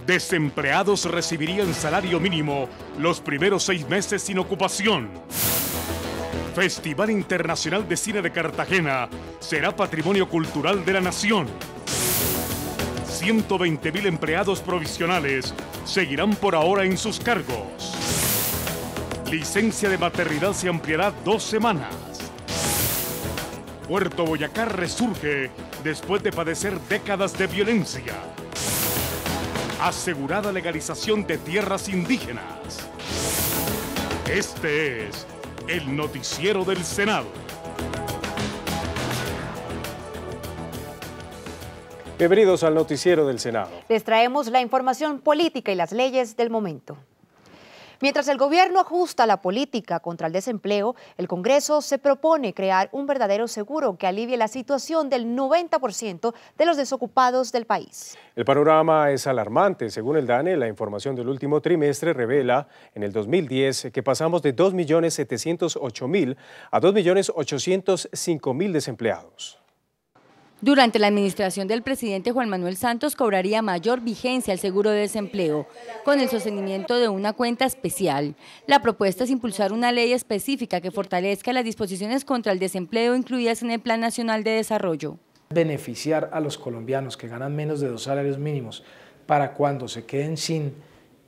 Desempleados recibirían salario mínimo los primeros 6 meses sin ocupación. Festival Internacional de Cine de Cartagena será patrimonio cultural de la nación. 120.000 empleados provisionales seguirán por ahora en sus cargos. Licencia de maternidad se ampliará 2 semanas. Puerto Boyacá resurge después de padecer décadas de violencia. Asegurada legalización de tierras indígenas. Este es el noticiero del Senado. Bienvenidos al noticiero del Senado. Les traemos la información política y las leyes del momento. Mientras el gobierno ajusta la política contra el desempleo, el Congreso se propone crear un verdadero seguro que alivie la situación del 90% de los desocupados del país. El panorama es alarmante. Según el DANE, la información del último trimestre revela en el 2010 que pasamos de 2.708.000 a 2.805.000 desempleados. Durante la administración del presidente Juan Manuel Santos cobraría mayor vigencia el seguro de desempleo, con el sostenimiento de una cuenta especial. La propuesta es impulsar una ley específica que fortalezca las disposiciones contra el desempleo incluidas en el Plan Nacional de Desarrollo. Beneficiar a los colombianos que ganan menos de 2 salarios mínimos para cuando se queden sin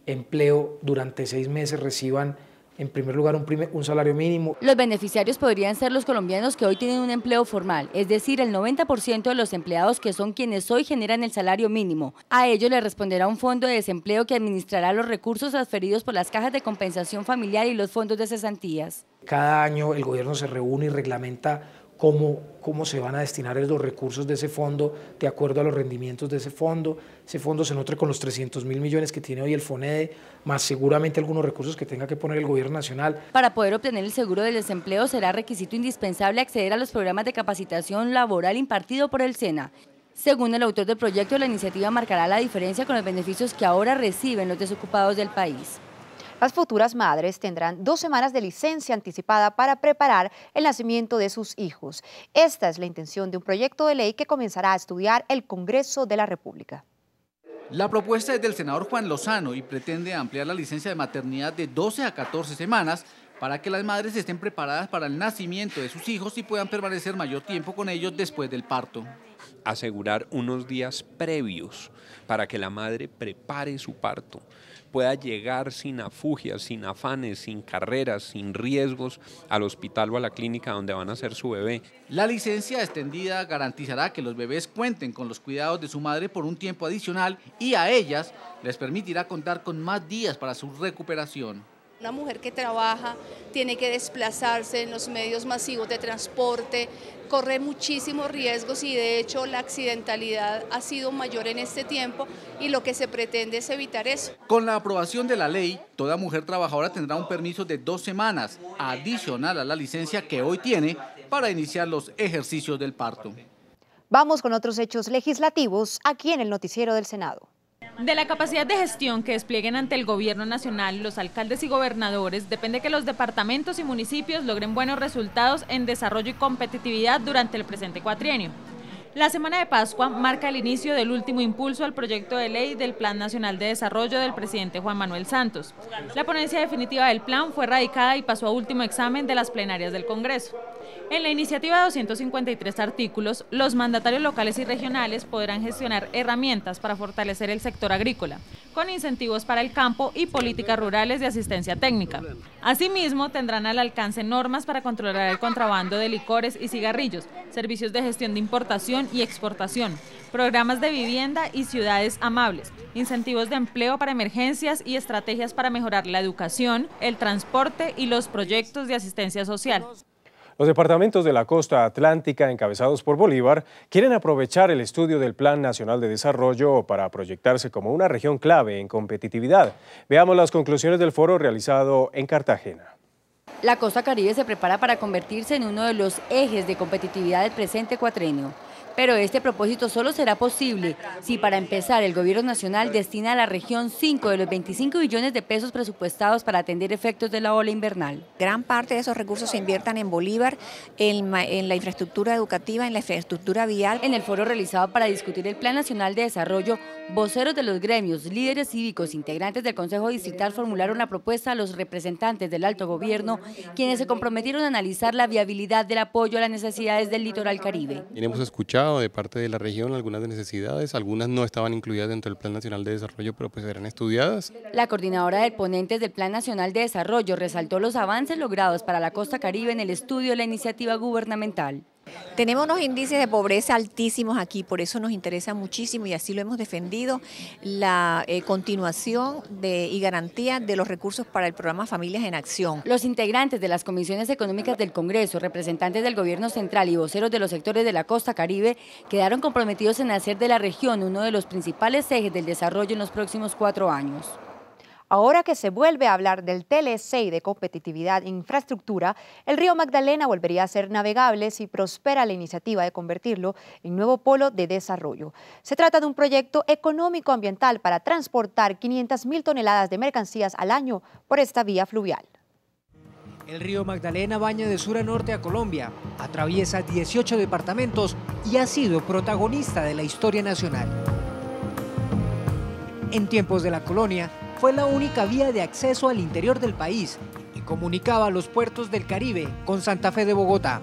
empleo durante 6 meses reciban en primer lugar un salario mínimo. Los beneficiarios podrían ser los colombianos que hoy tienen un empleo formal, es decir, el 90% de los empleados que son quienes hoy generan el salario mínimo. A ellos les responderá un fondo de desempleo que administrará los recursos transferidos por las cajas de compensación familiar y los fondos de cesantías. Cada año el gobierno se reúne y reglamenta cómo se van a destinar los recursos de ese fondo de acuerdo a los rendimientos de ese fondo. Ese fondo se nutre con los 300.000 millones que tiene hoy el FONEDE, más seguramente algunos recursos que tenga que poner el gobierno nacional. Para poder obtener el seguro del desempleo será requisito indispensable acceder a los programas de capacitación laboral impartido por el SENA. Según el autor del proyecto, la iniciativa marcará la diferencia con los beneficios que ahora reciben los desocupados del país. Las futuras madres tendrán 2 semanas de licencia anticipada para preparar el nacimiento de sus hijos. Esta es la intención de un proyecto de ley que comenzará a estudiar el Congreso de la República. La propuesta es del senador Juan Lozano y pretende ampliar la licencia de maternidad de 12 a 14 semanas para que las madres estén preparadas para el nacimiento de sus hijos y puedan permanecer mayor tiempo con ellos después del parto. Asegurar unos días previos para que la madre prepare su parto, pueda llegar sin afugias, sin afanes, sin carreras, sin riesgos al hospital o a la clínica donde van a hacer su bebé. La licencia extendida garantizará que los bebés cuenten con los cuidados de su madre por un tiempo adicional y a ellas les permitirá contar con más días para su recuperación. Una mujer que trabaja tiene que desplazarse en los medios masivos de transporte, corre muchísimos riesgos y de hecho la accidentalidad ha sido mayor en este tiempo y lo que se pretende es evitar eso. Con la aprobación de la ley, toda mujer trabajadora tendrá un permiso de 2 semanas, adicional a la licencia que hoy tiene para iniciar los ejercicios del parto. Vamos con otros hechos legislativos aquí en el noticiero del Senado. De la capacidad de gestión que desplieguen ante el gobierno nacional los alcaldes y gobernadores depende que los departamentos y municipios logren buenos resultados en desarrollo y competitividad durante el presente cuatrienio. La semana de Pascua marca el inicio del último impulso al proyecto de ley del Plan Nacional de Desarrollo del presidente Juan Manuel Santos. La ponencia definitiva del plan fue radicada y pasó a último examen de las plenarias del Congreso. En la iniciativa de 253 artículos, los mandatarios locales y regionales podrán gestionar herramientas para fortalecer el sector agrícola, con incentivos para el campo y políticas rurales de asistencia técnica. Asimismo, tendrán al alcance normas para controlar el contrabando de licores y cigarrillos, servicios de gestión de importación y exportación, programas de vivienda y ciudades amables, incentivos de empleo para emergencias y estrategias para mejorar la educación, el transporte y los proyectos de asistencia social. Los departamentos de la costa atlántica, encabezados por Bolívar, quieren aprovechar el estudio del Plan Nacional de Desarrollo para proyectarse como una región clave en competitividad. Veamos las conclusiones del foro realizado en Cartagena. La costa caribe se prepara para convertirse en uno de los ejes de competitividad del presente cuatrenio. Pero este propósito solo será posible si para empezar el gobierno nacional destina a la región 5 de los 25 billones de pesos presupuestados para atender efectos de la ola invernal. Gran parte de esos recursos se inviertan en Bolívar, en la infraestructura educativa, en la infraestructura vial. En el foro realizado para discutir el Plan Nacional de Desarrollo, voceros de los gremios, líderes cívicos, integrantes del Consejo Distrital formularon la propuesta a los representantes del alto gobierno, quienes se comprometieron a analizar la viabilidad del apoyo a las necesidades del litoral caribe. Hemos escuchado de parte de la región algunas necesidades, algunas no estaban incluidas dentro del Plan Nacional de Desarrollo, pero pues eran estudiadas. La coordinadora de ponentes del Plan Nacional de Desarrollo resaltó los avances logrados para la costa caribe en el estudio de la iniciativa gubernamental. Tenemos unos índices de pobreza altísimos aquí, por eso nos interesa muchísimo y así lo hemos defendido, la continuación y garantía de los recursos para el programa Familias en Acción. Los integrantes de las comisiones económicas del Congreso, representantes del gobierno central y voceros de los sectores de la costa caribe quedaron comprometidos en hacer de la región uno de los principales ejes del desarrollo en los próximos 4 años. Ahora que se vuelve a hablar del TLC y de competitividad e infraestructura, el río Magdalena volvería a ser navegable si prospera la iniciativa de convertirlo en nuevo polo de desarrollo. Se trata de un proyecto económico-ambiental para transportar 500.000 toneladas de mercancías al año por esta vía fluvial. El río Magdalena baña de sur a norte a Colombia, atraviesa 18 departamentos y ha sido protagonista de la historia nacional. En tiempos de la colonia, fue la única vía de acceso al interior del país y comunicaba los puertos del Caribe con Santa Fe de Bogotá.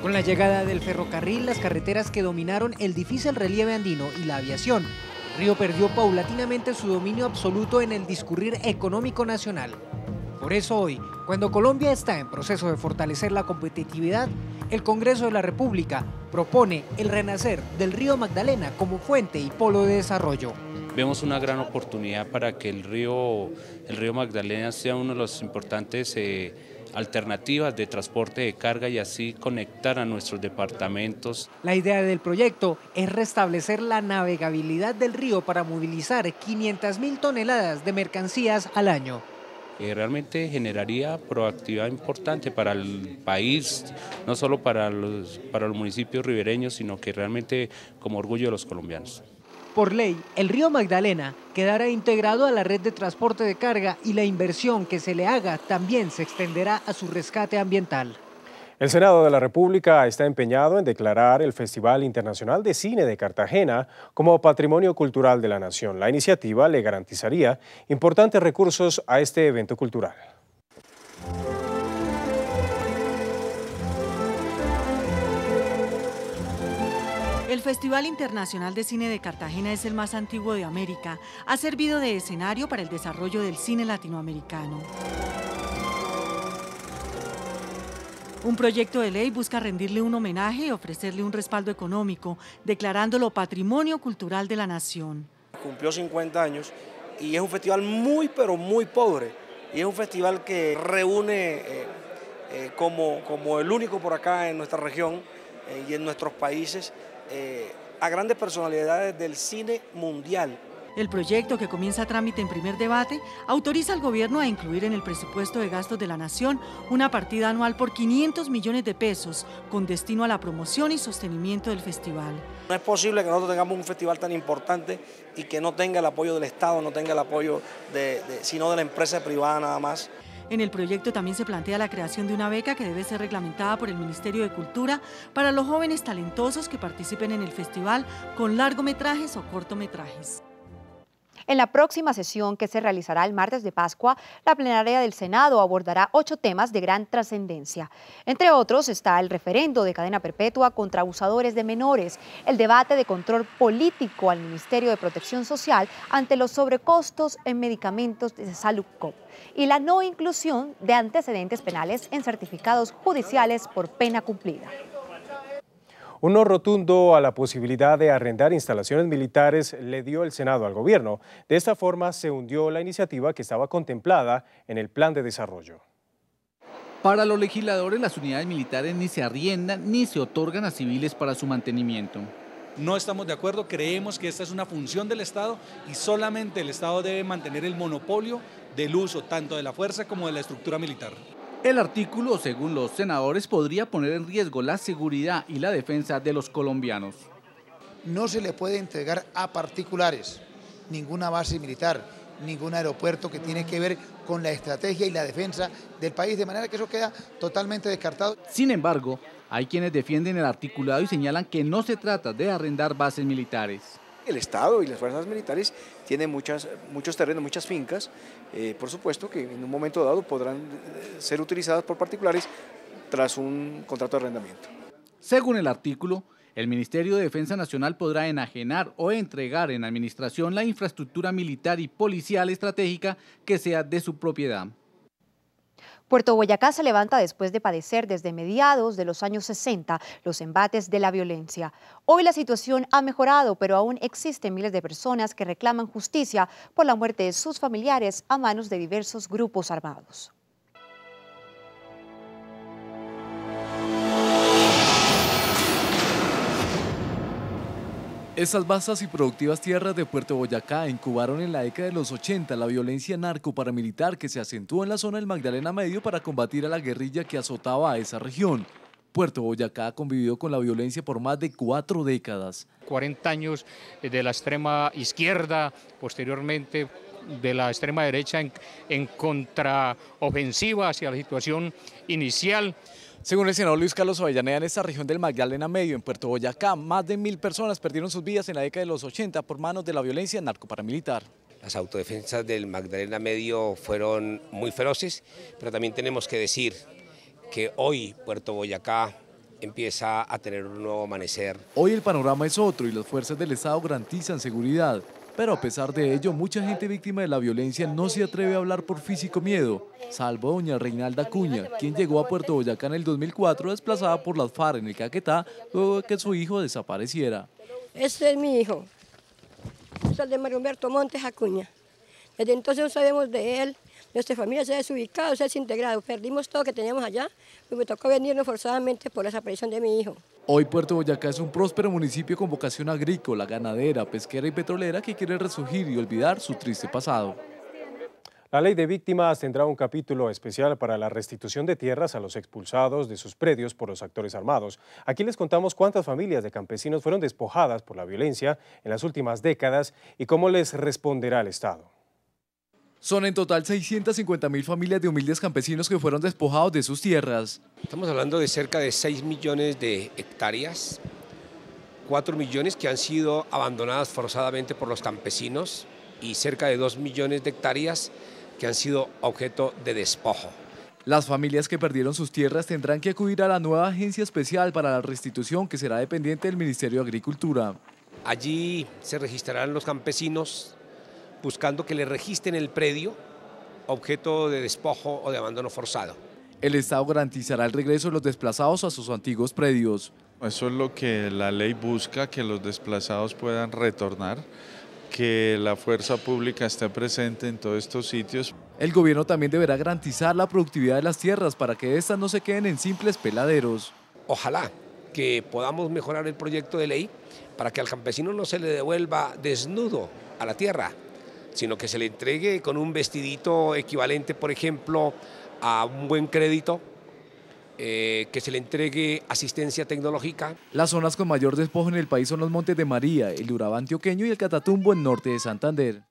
Con la llegada del ferrocarril, las carreteras que dominaron el difícil relieve andino y la aviación, el río perdió paulatinamente su dominio absoluto en el discurrir económico nacional. Por eso hoy, cuando Colombia está en proceso de fortalecer la competitividad, el Congreso de la República propone el renacer del río Magdalena como fuente y polo de desarrollo. Vemos una gran oportunidad para que el río Magdalena sea una de las importantes alternativas de transporte de carga y así conectar a nuestros departamentos. La idea del proyecto es restablecer la navegabilidad del río para movilizar 500.000 toneladas de mercancías al año. Realmente generaría proactividad importante para el país, no solo para los municipios ribereños, sino que realmente como orgullo de los colombianos. Por ley, el río Magdalena quedará integrado a la red de transporte de carga y la inversión que se le haga también se extenderá a su rescate ambiental. El Senado de la República está empeñado en declarar el Festival Internacional de Cine de Cartagena como Patrimonio Cultural de la Nación. La iniciativa le garantizaría importantes recursos a este evento cultural. El Festival Internacional de Cine de Cartagena es el más antiguo de América. Ha servido de escenario para el desarrollo del cine latinoamericano. Un proyecto de ley busca rendirle un homenaje y ofrecerle un respaldo económico, declarándolo Patrimonio Cultural de la Nación. Cumplió 50 años y es un festival muy, pero muy pobre. Y es un festival que reúne como el único por acá en nuestra región y en nuestros países a grandes personalidades del cine mundial. El proyecto, que comienza trámite en primer debate, autoriza al gobierno a incluir en el presupuesto de gastos de la Nación una partida anual por 500 millones de pesos con destino a la promoción y sostenimiento del festival. No es posible que nosotros tengamos un festival tan importante y que no tenga el apoyo del Estado, no tenga el apoyo sino de la empresa privada nada más. En el proyecto también se plantea la creación de una beca que debe ser reglamentada por el Ministerio de Cultura para los jóvenes talentosos que participen en el festival con largometrajes o cortometrajes. En la próxima sesión, que se realizará el martes de Pascua, la plenaria del Senado abordará 8 temas de gran trascendencia. Entre otros está el referendo de cadena perpetua contra abusadores de menores, el debate de control político al Ministerio de Protección Social ante los sobrecostos en medicamentos de Saludcop y la no inclusión de antecedentes penales en certificados judiciales por pena cumplida. Un no rotundo a la posibilidad de arrendar instalaciones militares le dio el Senado al gobierno. De esta forma se hundió la iniciativa que estaba contemplada en el plan de desarrollo. Para los legisladores, las unidades militares ni se arriendan ni se otorgan a civiles para su mantenimiento. No estamos de acuerdo, creemos que esta es una función del Estado y solamente el Estado debe mantener el monopolio del uso tanto de la fuerza como de la estructura militar. El artículo, según los senadores, podría poner en riesgo la seguridad y la defensa de los colombianos. No se le puede entregar a particulares ninguna base militar, ningún aeropuerto que tiene que ver con la estrategia y la defensa del país, de manera que eso queda totalmente descartado. Sin embargo, hay quienes defienden el articulado y señalan que no se trata de arrendar bases militares. El Estado y las fuerzas militares tienen muchos terrenos, muchas fincas, por supuesto que en un momento dado podrán ser utilizadas por particulares tras un contrato de arrendamiento. Según el artículo, el Ministerio de Defensa Nacional podrá enajenar o entregar en administración la infraestructura militar y policial estratégica que sea de su propiedad. Puerto Boyacá se levanta después de padecer desde mediados de los años 60 los embates de la violencia. Hoy la situación ha mejorado, pero aún existen miles de personas que reclaman justicia por la muerte de sus familiares a manos de diversos grupos armados. Estas vastas y productivas tierras de Puerto Boyacá incubaron en la década de los 80 la violencia narco-paramilitar que se acentuó en la zona del Magdalena Medio para combatir a la guerrilla que azotaba a esa región. Puerto Boyacá ha convivido con la violencia por más de 4 décadas. 40 años de la extrema izquierda, posteriormente de la extrema derecha en contraofensiva hacia la situación inicial. Según el senador Luis Carlos Avellaneda, en esta región del Magdalena Medio, en Puerto Boyacá, más de 1000 personas perdieron sus vidas en la década de los 80 por manos de la violencia narcoparamilitar. Las autodefensas del Magdalena Medio fueron muy feroces, pero también tenemos que decir que hoy Puerto Boyacá empieza a tener un nuevo amanecer. Hoy el panorama es otro y las fuerzas del Estado garantizan seguridad. Pero a pesar de ello, mucha gente víctima de la violencia no se atreve a hablar por físico miedo, salvo doña Reinalda Acuña, quien llegó a Puerto Boyacá en el 2004 desplazada por las FARC en el Caquetá luego de que su hijo desapareciera. Este es mi hijo, es el de Mario Humberto Montes Acuña. Desde entonces no sabemos de él, nuestra familia se ha desubicado, se ha desintegrado, perdimos todo que teníamos allá y me tocó venirnos forzadamente por la desaparición de mi hijo. Hoy Puerto Boyacá es un próspero municipio con vocación agrícola, ganadera, pesquera y petrolera que quiere resurgir y olvidar su triste pasado. La Ley de Víctimas tendrá un capítulo especial para la restitución de tierras a los expulsados de sus predios por los actores armados. Aquí les contamos cuántas familias de campesinos fueron despojadas por la violencia en las últimas décadas y cómo les responderá el Estado. Son en total 650.000 familias de humildes campesinos que fueron despojados de sus tierras. Estamos hablando de cerca de 6 millones de hectáreas, 4 millones que han sido abandonadas forzadamente por los campesinos y cerca de 2 millones de hectáreas que han sido objeto de despojo. Las familias que perdieron sus tierras tendrán que acudir a la nueva agencia especial para la restitución que será dependiente del Ministerio de Agricultura. Allí se registrarán los campesinos buscando que le registren el predio objeto de despojo o de abandono forzado. El Estado garantizará el regreso de los desplazados a sus antiguos predios. Eso es lo que la ley busca, que los desplazados puedan retornar, que la fuerza pública esté presente en todos estos sitios. El gobierno también deberá garantizar la productividad de las tierras para que éstas no se queden en simples peladeros. Ojalá que podamos mejorar el proyecto de ley para que al campesino no se le devuelva desnudo a la tierra, sino que se le entregue con un vestidito equivalente, por ejemplo, a un buen crédito, que se le entregue asistencia tecnológica. Las zonas con mayor despojo en el país son los Montes de María, el Urabá antioqueño y el Catatumbo en norte de Santander.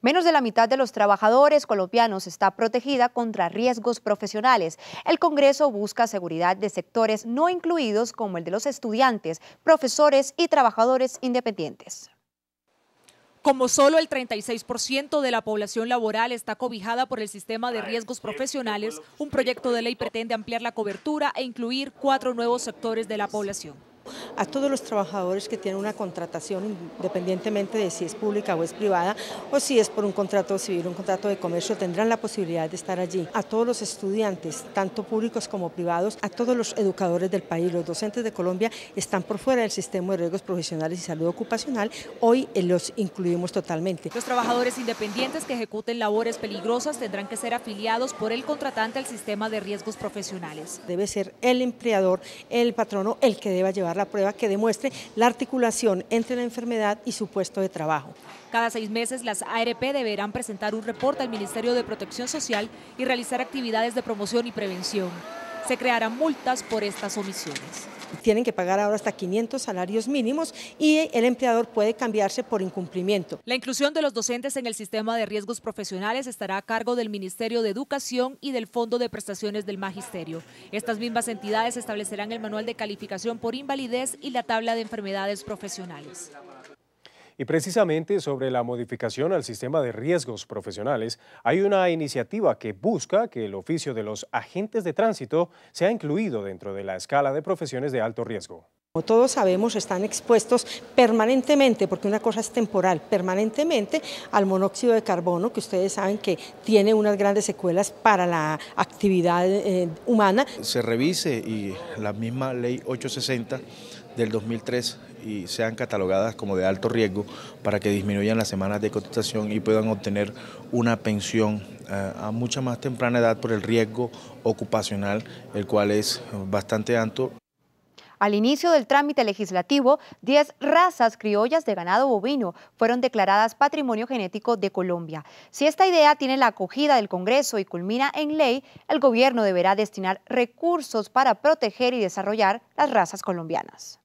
Menos de la mitad de los trabajadores colombianos está protegida contra riesgos profesionales. El Congreso busca seguridad de sectores no incluidos como el de los estudiantes, profesores y trabajadores independientes. Como solo el 36% de la población laboral está cobijada por el sistema de riesgos profesionales, un proyecto de ley pretende ampliar la cobertura e incluir 4 nuevos sectores de la población. A todos los trabajadores que tienen una contratación, independientemente de si es pública o es privada, o si es por un contrato civil, un contrato de comercio, tendrán la posibilidad de estar allí. A todos los estudiantes, tanto públicos como privados, a todos los educadores del país, los docentes de Colombia están por fuera del sistema de riesgos profesionales y salud ocupacional, hoy los incluimos totalmente. Los trabajadores independientes que ejecuten labores peligrosas tendrán que ser afiliados por el contratante al sistema de riesgos profesionales. Debe ser el empleador, el patrono, el que deba llevar llevar la prueba que demuestre la articulación entre la enfermedad y su puesto de trabajo. Cada 6 meses las ARP deberán presentar un reporte al Ministerio de Protección Social y realizar actividades de promoción y prevención. Se crearán multas por estas omisiones. Tienen que pagar ahora hasta 500 salarios mínimos y el empleador puede cambiarse por incumplimiento. La inclusión de los docentes en el sistema de riesgos profesionales estará a cargo del Ministerio de Educación y del Fondo de Prestaciones del Magisterio. Estas mismas entidades establecerán el manual de calificación por invalidez y la tabla de enfermedades profesionales. Y precisamente sobre la modificación al sistema de riesgos profesionales, hay una iniciativa que busca que el oficio de los agentes de tránsito sea incluido dentro de la escala de profesiones de alto riesgo. Como todos sabemos, están expuestos permanentemente, porque una cosa es temporal, permanentemente al monóxido de carbono, que ustedes saben que tiene unas grandes secuelas para la actividad humana. Se revise y la misma ley 860 del 2003 y sean catalogadas como de alto riesgo para que disminuyan las semanas de cotización y puedan obtener una pensión a mucha más temprana edad por el riesgo ocupacional, el cual es bastante alto. Al inicio del trámite legislativo, 10 razas criollas de ganado bovino fueron declaradas Patrimonio Genético de Colombia. Si esta idea tiene la acogida del Congreso y culmina en ley, el gobierno deberá destinar recursos para proteger y desarrollar las razas colombianas.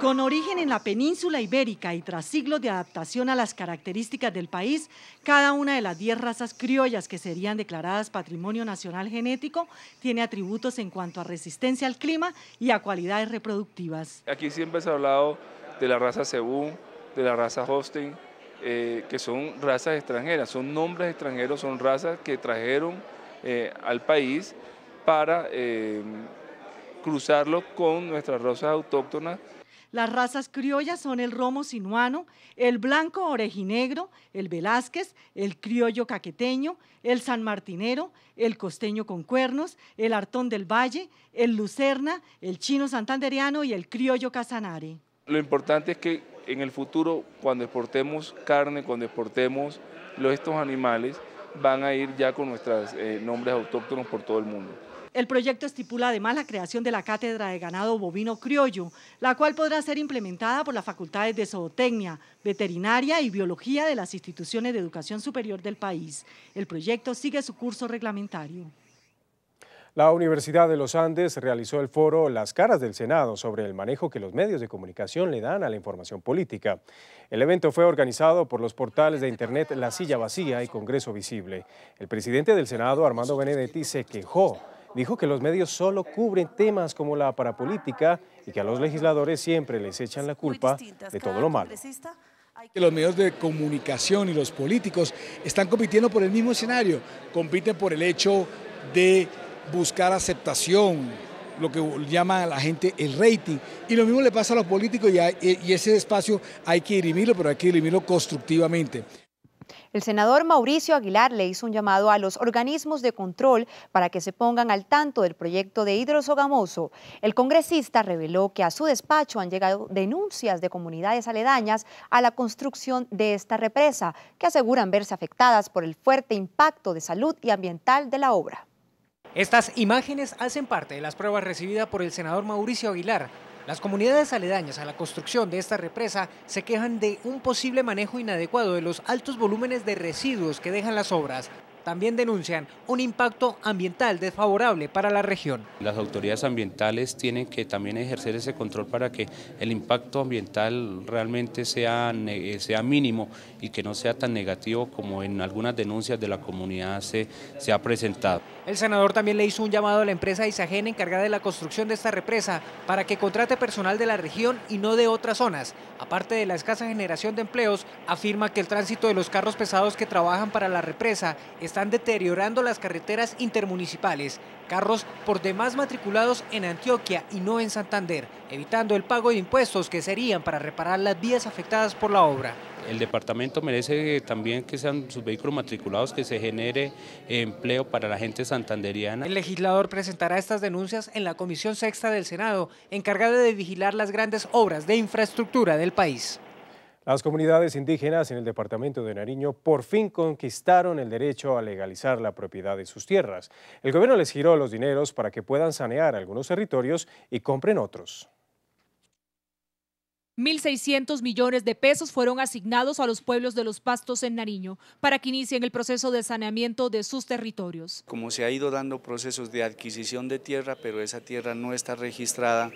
Con origen en la península ibérica y tras siglos de adaptación a las características del país, cada una de las 10 razas criollas que serían declaradas Patrimonio Nacional Genético tiene atributos en cuanto a resistencia al clima y a cualidades reproductivas. Aquí siempre se ha hablado de la raza Cebú, de la raza Holstein, que son razas extranjeras, son nombres extranjeros, son razas que trajeron al país para cruzarlo con nuestras razas autóctonas. Las razas criollas son el romo sinuano, el blanco orejinegro, el velázquez, el criollo caqueteño, el sanmartinero, el costeño con cuernos, el artón del valle, el lucerna, el chino santandereano y el criollo casanare. Lo importante es que en el futuro, cuando exportemos carne, cuando exportemos estos animales, van a ir ya con nuestros nombres autóctonos por todo el mundo. El proyecto estipula además la creación de la Cátedra de Ganado Bovino Criollo, la cual podrá ser implementada por las facultades de zootecnia, veterinaria y biología de las instituciones de educación superior del país. El proyecto sigue su curso reglamentario. La Universidad de los Andes realizó el foro Las Caras del Senado sobre el manejo que los medios de comunicación le dan a la información política. El evento fue organizado por los portales de internet La Silla Vacía y Congreso Visible. El presidente del Senado, Armando Benedetti, se quejó. Dijo que los medios solo cubren temas como la parapolítica y que a los legisladores siempre les echan la culpa de todo lo malo. Los medios de comunicación y los políticos están compitiendo por el mismo escenario, compiten por el hecho de buscar aceptación, lo que llama a la gente el rating, y lo mismo le pasa a los políticos y ese espacio hay que dirimirlo, pero hay que dirimirlo constructivamente. El senador Mauricio Aguilar le hizo un llamado a los organismos de control para que se pongan al tanto del proyecto de Hidrosogamoso. El congresista reveló que a su despacho han llegado denuncias de comunidades aledañas a la construcción de esta represa, que aseguran verse afectadas por el fuerte impacto de salud y ambiental de la obra. Estas imágenes hacen parte de las pruebas recibidas por el senador Mauricio Aguilar. Las comunidades aledañas a la construcción de esta represa se quejan de un posible manejo inadecuado de los altos volúmenes de residuos que dejan las obras. También denuncian un impacto ambiental desfavorable para la región. Las autoridades ambientales tienen que también ejercer ese control para que el impacto ambiental realmente sea mínimo y que no sea tan negativo como en algunas denuncias de la comunidad se ha presentado. El senador también le hizo un llamado a la empresa Isagen encargada de la construcción de esta represa para que contrate personal de la región y no de otras zonas. Aparte de la escasa generación de empleos, afirma que el tránsito de los carros pesados que trabajan para la represa están deteriorando las carreteras intermunicipales, carros por demás matriculados en Antioquia y no en Santander, evitando el pago de impuestos que serían para reparar las vías afectadas por la obra. El departamento merece también que sean sus vehículos matriculados, que se genere empleo para la gente santanderiana. El legislador presentará estas denuncias en la Comisión Sexta del Senado, encargada de vigilar las grandes obras de infraestructura del país. Las comunidades indígenas en el departamento de Nariño por fin conquistaron el derecho a legalizar la propiedad de sus tierras. El gobierno les giró los dineros para que puedan sanear algunos territorios y compren otros. 1.600 millones de pesos fueron asignados a los pueblos de Los Pastos en Nariño para que inicien el proceso de saneamiento de sus territorios. Como se ha ido dando procesos de adquisición de tierra, pero esa tierra no está registrada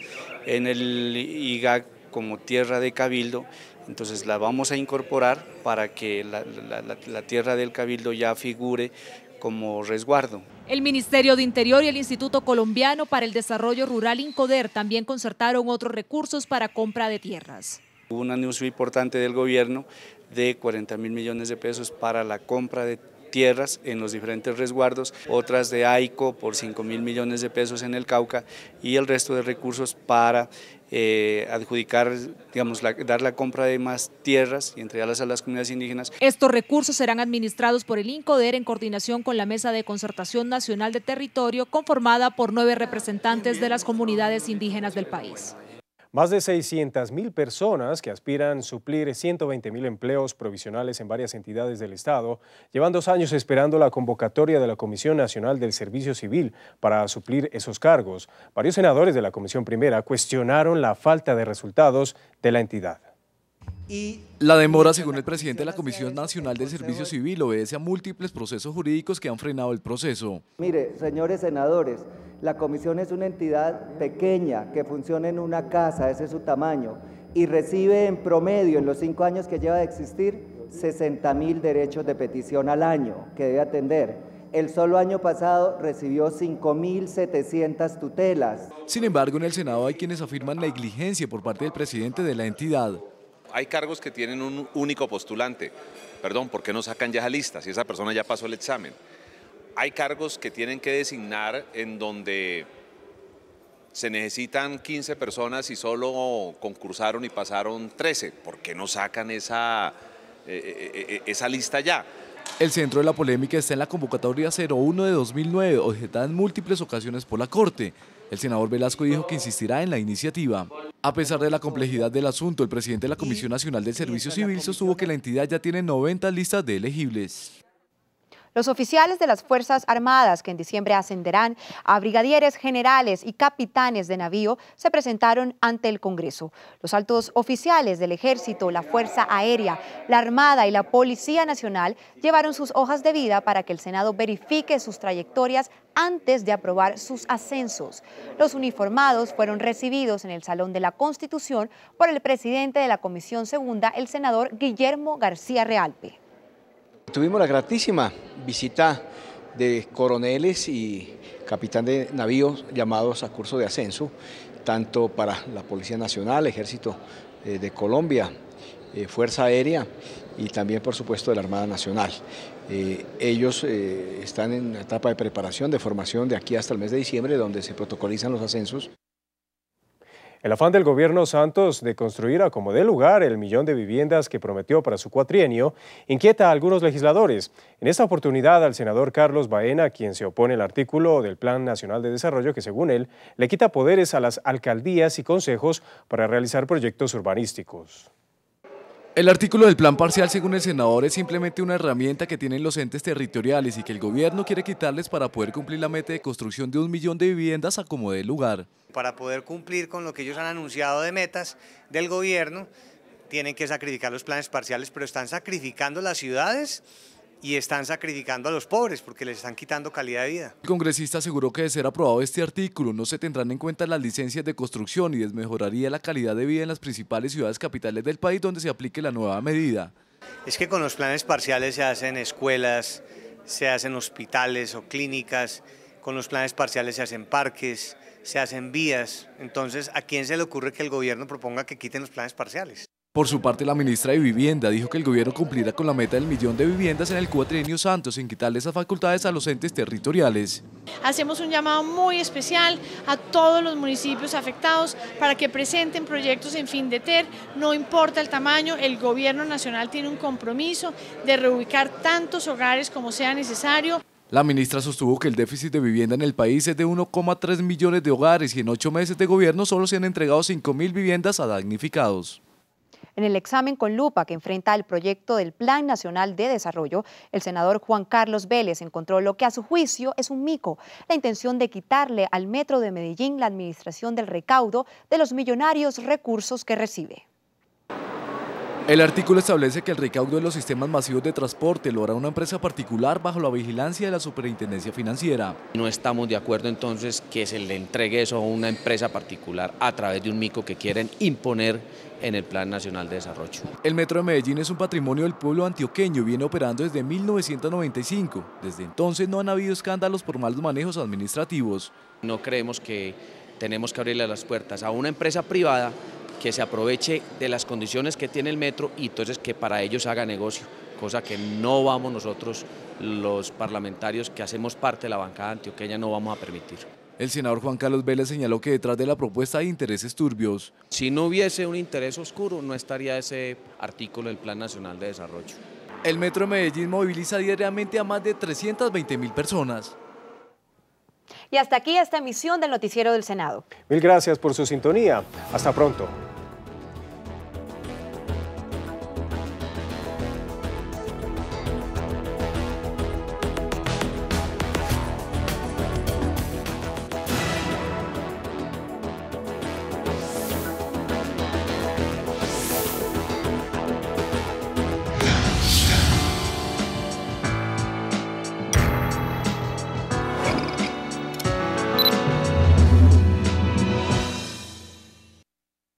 en el IGAC como tierra de cabildo, entonces la vamos a incorporar para que la tierra del cabildo ya figure como resguardo. El Ministerio de Interior y el Instituto Colombiano para el Desarrollo Rural INCODER también concertaron otros recursos para compra de tierras. Hubo un anuncio importante del gobierno de 40.000 millones de pesos para la compra de tierras en los diferentes resguardos, otras de AICO por 5.000 millones de pesos en el Cauca y el resto de recursos para adjudicar, digamos, dar la compra de más tierras y entregarlas a las comunidades indígenas. Estos recursos serán administrados por el INCODER en coordinación con la Mesa de Concertación Nacional de Territorio, conformada por 9 representantes de las comunidades indígenas del país. Más de 600.000 personas que aspiran a suplir 120.000 empleos provisionales en varias entidades del Estado llevan 2 años esperando la convocatoria de la Comisión Nacional del Servicio Civil para suplir esos cargos. Varios senadores de la Comisión Primera cuestionaron la falta de resultados de la entidad. La demora, según el presidente de la Comisión Nacional del Servicio Civil, obedece a múltiples procesos jurídicos que han frenado el proceso. Mire, señores senadores, la comisión es una entidad pequeña que funciona en una casa, ese es su tamaño, y recibe en promedio, en los 5 años que lleva de existir, 60.000 derechos de petición al año que debe atender. El solo año pasado recibió 5.700 tutelas. Sin embargo, en el Senado hay quienes afirman negligencia por parte del presidente de la entidad. Hay cargos que tienen un único postulante. Perdón, ¿por qué no sacan ya esa lista si esa persona ya pasó el examen? Hay cargos que tienen que designar en donde se necesitan 15 personas y solo concursaron y pasaron 13. ¿Por qué no sacan esa lista ya? El centro de la polémica está en la convocatoria 01 de 2009, objetada en múltiples ocasiones por la Corte. El senador Velasco dijo que insistirá en la iniciativa. A pesar de la complejidad del asunto, el presidente de la Comisión Nacional del Servicio Civil sostuvo que la entidad ya tiene 90 listas de elegibles. Los oficiales de las Fuerzas Armadas, que en diciembre ascenderán a brigadieres generales y capitanes de navío, se presentaron ante el Congreso. Los altos oficiales del Ejército, la Fuerza Aérea, la Armada y la Policía Nacional llevaron sus hojas de vida para que el Senado verifique sus trayectorias antes de aprobar sus ascensos. Los uniformados fueron recibidos en el Salón de la Constitución por el presidente de la Comisión Segunda, el senador Guillermo García Realpe. Tuvimos la gratísima visita de coroneles y capitán de navíos llamados a curso de ascenso, tanto para la Policía Nacional, Ejército de Colombia, Fuerza Aérea y también, por supuesto, de la Armada Nacional. Ellos están en una etapa de preparación, de formación de aquí hasta el mes de diciembre, donde se protocolizan los ascensos. El afán del gobierno Santos de construir a como dé lugar el 1.000.000 de viviendas que prometió para su cuatrienio inquieta a algunos legisladores. En esta oportunidad al senador Carlos Baena, quien se opone al artículo del Plan Nacional de Desarrollo que, según él, le quita poderes a las alcaldías y consejos para realizar proyectos urbanísticos. El artículo del plan parcial, según el senador, es simplemente una herramienta que tienen los entes territoriales y que el gobierno quiere quitarles para poder cumplir la meta de construcción de 1.000.000 de viviendas a como dé lugar. Para poder cumplir con lo que ellos han anunciado de metas del gobierno, tienen que sacrificar los planes parciales, pero están sacrificando las ciudades y están sacrificando a los pobres porque les están quitando calidad de vida. El congresista aseguró que de ser aprobado este artículo no se tendrán en cuenta las licencias de construcción y desmejoraría la calidad de vida en las principales ciudades capitales del país donde se aplique la nueva medida. Es que con los planes parciales se hacen escuelas, se hacen hospitales o clínicas, con los planes parciales se hacen parques, se hacen vías. Entonces, ¿a quién se le ocurre que el gobierno proponga que quiten los planes parciales? Por su parte, la ministra de Vivienda dijo que el gobierno cumplirá con la meta del 1.000.000 de viviendas en el cuatrienio Santos sin quitarle esas facultades a los entes territoriales. Hacemos un llamado muy especial a todos los municipios afectados para que presenten proyectos en FINDETER, no importa el tamaño, el gobierno nacional tiene un compromiso de reubicar tantos hogares como sea necesario. La ministra sostuvo que el déficit de vivienda en el país es de 1,3 millones de hogares y en 8 meses de gobierno solo se han entregado 5.000 viviendas a damnificados. En el examen con lupa que enfrenta el proyecto del Plan Nacional de Desarrollo, el senador Juan Carlos Vélez encontró lo que a su juicio es un mico, la intención de quitarle al Metro de Medellín la administración del recaudo de los millonarios recursos que recibe. El artículo establece que el recaudo de los sistemas masivos de transporte lo hará una empresa particular bajo la vigilancia de la Superintendencia Financiera. No estamos de acuerdo entonces que se le entregue eso a una empresa particular a través de un mico que quieren imponer en el Plan Nacional de Desarrollo. El Metro de Medellín es un patrimonio del pueblo antioqueño y viene operando desde 1995. Desde entonces no han habido escándalos por malos manejos administrativos. No creemos que tenemos que abrirle las puertas a una empresa privada que se aproveche de las condiciones que tiene el metro y entonces que para ellos haga negocio, cosa que no vamos nosotros, los parlamentarios que hacemos parte de la bancada antioqueña, no vamos a permitir. El senador Juan Carlos Vélez señaló que detrás de la propuesta hay intereses turbios. Si no hubiese un interés oscuro, no estaría ese artículo del Plan Nacional de Desarrollo. El Metro de Medellín moviliza diariamente a más de 320.000 personas. Y hasta aquí esta emisión del Noticiero del Senado. Mil gracias por su sintonía. Hasta pronto.